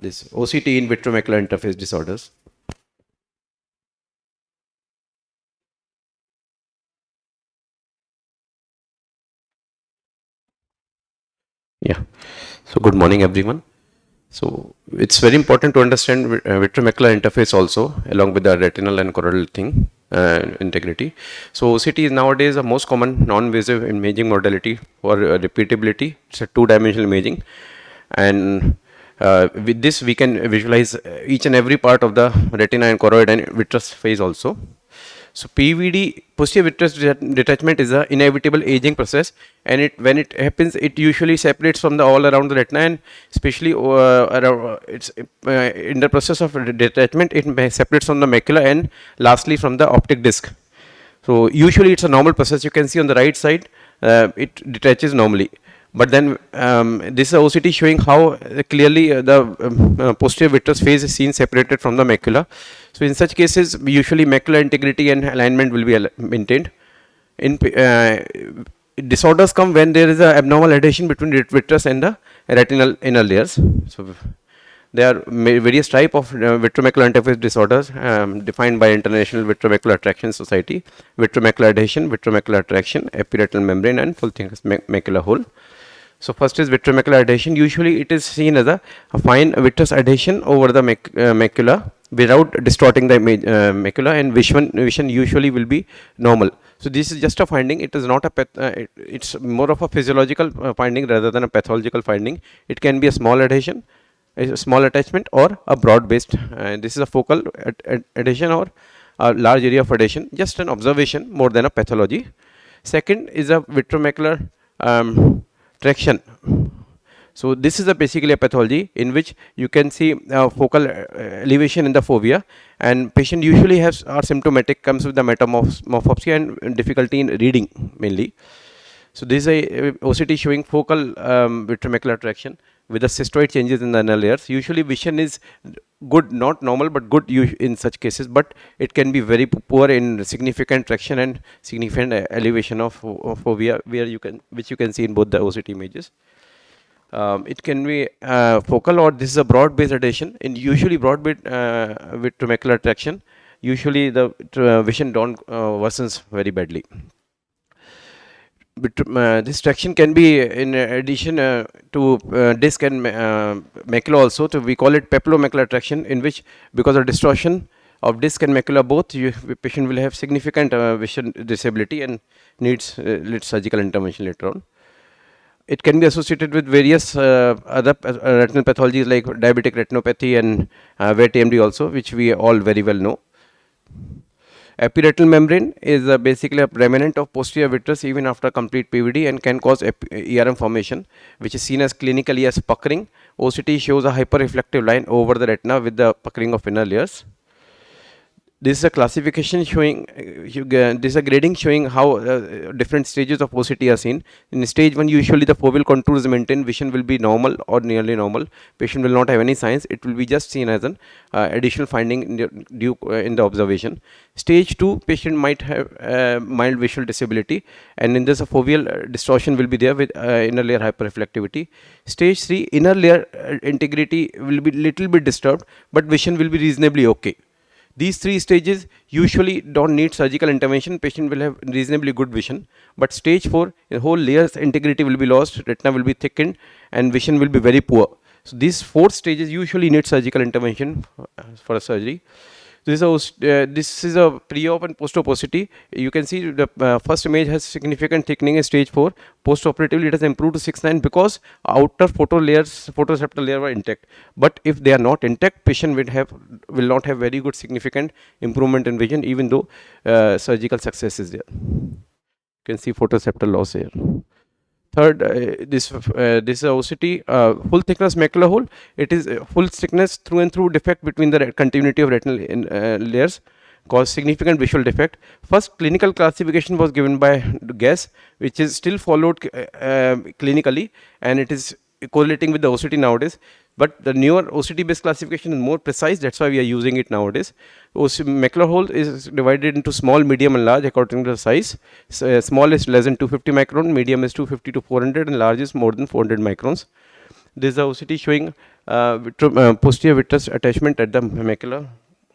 this OCT in vitreomacular interface disorders. Yeah. So good morning, everyone. So it's very important to understand vitreomacular interface also, along with the retinal and choroidal thing integrity. So OCT is nowadays the most common non-invasive imaging modality for repeatability. It's a two-dimensional imaging, and with this we can visualize each and every part of the retina and choroid and vitreous phase also. So PVD, posterior vitreous detachment, is an inevitable aging process, and when it happens, it usually separates from the all around the retina, and especially in the process of detachment, it separates from the macula and lastly from the optic disc. So usually it's a normal process. You can see on the right side, it detaches normally. But then this is a OCT showing how clearly the posterior vitreous phase is seen separated from the macula. So in such cases, usually macular integrity and alignment will be maintained. In disorders come when there is an abnormal adhesion between vitreous and the retinal inner layers. So there are various types of vitreomacular interface disorders defined by International Vitreomacular Attraction Society: vitreomacular adhesion, vitreomacular attraction, epiretinal membrane, and full thickness macular hole. So first is vitreomacular adhesion. Usually it is seen as a fine vitreous adhesion over the macula without distorting the macula, and vision usually will be normal. So this is just a finding. It is not a it's more of a physiological finding rather than a pathological finding. It can be a small adhesion, a small attachment, or a broad based. This is a focal adhesion or a large area of adhesion. Just an observation more than a pathology. Second is a vitreomacular traction. So this is basically a pathology in which you can see focal elevation in the fovea, and patient usually are symptomatic, comes with the metamorphopsia and difficulty in reading mainly. So this is a OCT showing focal vitreomacular traction with the cystoid changes in the inner layers. Usually vision is good, not normal, but good in such cases, but it can be very poor in significant traction and significant elevation of fovea, which you can see in both the OCT images. It can be focal, or this is a broad based adhesion. In usually broad based vitreomacular traction, usually the vision don't worsens very badly. This traction can be in addition to disc and macula also. So we call it papillomacular traction, in which because of distortion of disc and macula both, patient will have significant vision disability and needs surgical intervention later on. It can be associated with various other retinal pathologies like diabetic retinopathy and wet AMD also, which we all very well know. Epiretinal membrane is basically a remnant of posterior vitreous even after complete PVD and can cause ERM formation, which is seen as clinically as puckering. OCT shows a hyperreflective line over the retina with the puckering of inner layers. This is a classification showing, this is a grading showing how different stages of OCT are seen. In stage 1, usually the foveal contour is maintained, vision will be normal or nearly normal. Patient will not have any signs. It will be just seen as an additional finding in the observation. Stage 2, patient might have mild visual disability, and in this a foveal distortion will be there with inner layer hyperreflectivity. Stage 3, inner layer integrity will be little bit disturbed, but vision will be reasonably okay. These three stages usually don't need surgical intervention. Patient will have reasonably good vision. But stage 4, the whole layer's integrity will be lost, retina will be thickened, and vision will be very poor. So these 4 stages usually need surgical intervention for a surgery. This is a pre-op and post-op OCT. You can see the first image has significant thickening in stage 4. Post-operatively, it has improved to 6/9 because outer photoreceptor layer were intact. But if they are not intact, patient will not have very good significant improvement in vision, even though surgical success is there. You can see photoreceptor loss here. Third, this is a OCT full thickness macular hole. It is full thickness through and through defect between the continuity of retinal layers, cause significant visual defect. First clinical classification was given by Guess, which is still followed clinically, and it is correlating with the OCT nowadays. But the newer OCT based classification is more precise. That's why we are using it nowadays. Macular hole is divided into small, medium, and large according to the size. Small is less than 250 micron, medium is 250 to 400, and large is more than 400 microns. This is the OCT showing posterior vitreous attachment at the macular,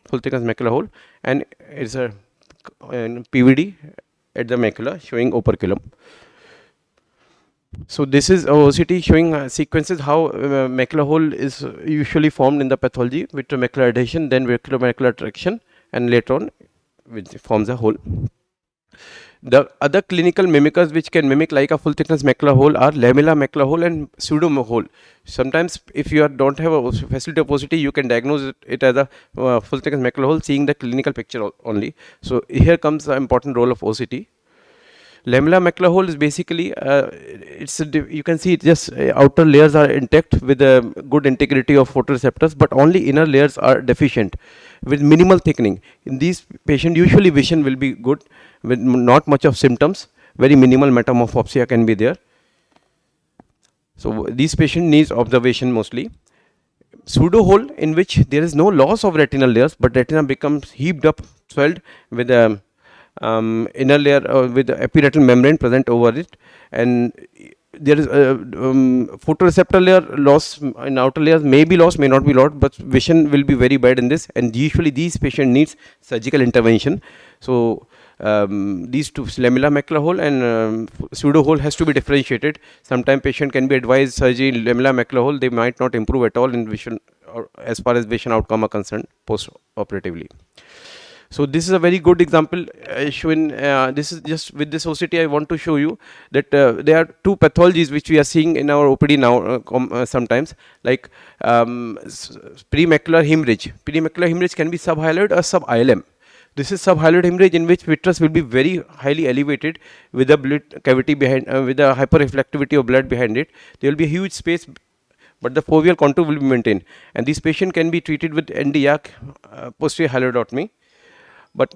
full thickness macular hole, and it's a PVD at the macula showing operculum. So this is OCT showing sequences how macular hole is usually formed in the pathology with macular adhesion, then macular traction, and later on which forms a hole. The other clinical mimickers which can mimic like a full thickness macular hole are lamella macular hole and pseudo hole. Sometimes if you don't have a facility of OCT, you can diagnose it as a full thickness macular hole seeing the clinical picture only. So here comes the important role of OCT. Lamella macular hole is basically you can see it just outer layers are intact with a good integrity of photoreceptors, but only inner layers are deficient with minimal thickening. In these patients, usually vision will be good with not much of symptoms. Very minimal metamorphopsia can be there. So these patients needs observation mostly. Pseudo hole in which there is no loss of retinal layers, but retina becomes heaped up, swelled with a inner layer with the epiretinal membrane present over it, and there is a photoreceptor layer loss in outer layers may be lost, may not be lost, but vision will be very bad in this, and usually these patient needs surgical intervention. So these two, lamella macular hole and pseudo hole, has to be differentiated. Sometimes patient can be advised surgery in lamella macular hole, they might not improve at all in vision or as far as vision outcome are concerned post operatively. So this is a very good example showing, this is just with this OCT I want to show you that there are two pathologies which we are seeing in our OPD now sometimes, like premacular hemorrhage. Premacular hemorrhage can be subhyaloid or sub-ILM. This is subhyaloid hemorrhage in which vitreous will be very highly elevated with a blood cavity behind, with a hyperreflectivity of blood behind it. There will be a huge space, but the foveal contour will be maintained, and this patient can be treated with NDYAC, posterior hyaloidotomy. But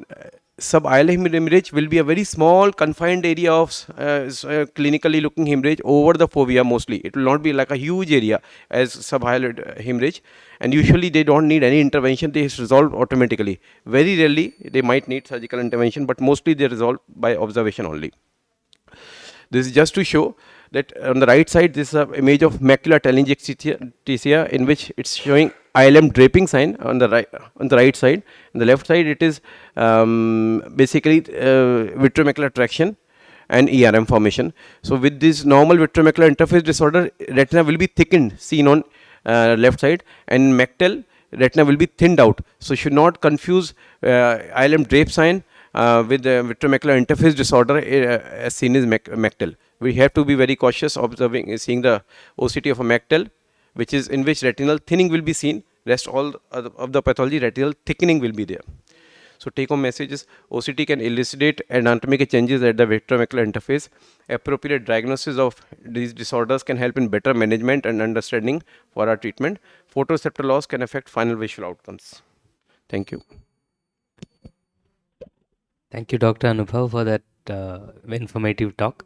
sub-ILM hemorrhage will be a very small confined area of clinically looking hemorrhage over the fovea mostly. It will not be like a huge area as subhyaloid hemorrhage, and usually they don't need any intervention, they resolve automatically. Very rarely they might need surgical intervention, but mostly they resolve by observation only. This is just to show that on the right side, this is an image of macular telangiectasia in which it's showing ILM draping sign on the right side. On the left side, it is basically vitreomacular traction and ERM formation. So with this normal vitreomacular interface disorder, retina will be thickened, seen on left side, and mactal retina will be thinned out. So should not confuse ILM drape sign with the vitreomacular interface disorder as seen as mactal. We have to be very cautious observing, seeing the OCT of a mactal, which is in which retinal thinning will be seen. Rest all of the pathology, retinal thickening will be there. So take home message is OCT can elucidate anatomic changes at the vitreomacular interface. Appropriate diagnosis of these disorders can help in better management and understanding for our treatment. Photoreceptor loss can affect final visual outcomes. Thank you. Thank you, Dr. Anubhav, for that informative talk.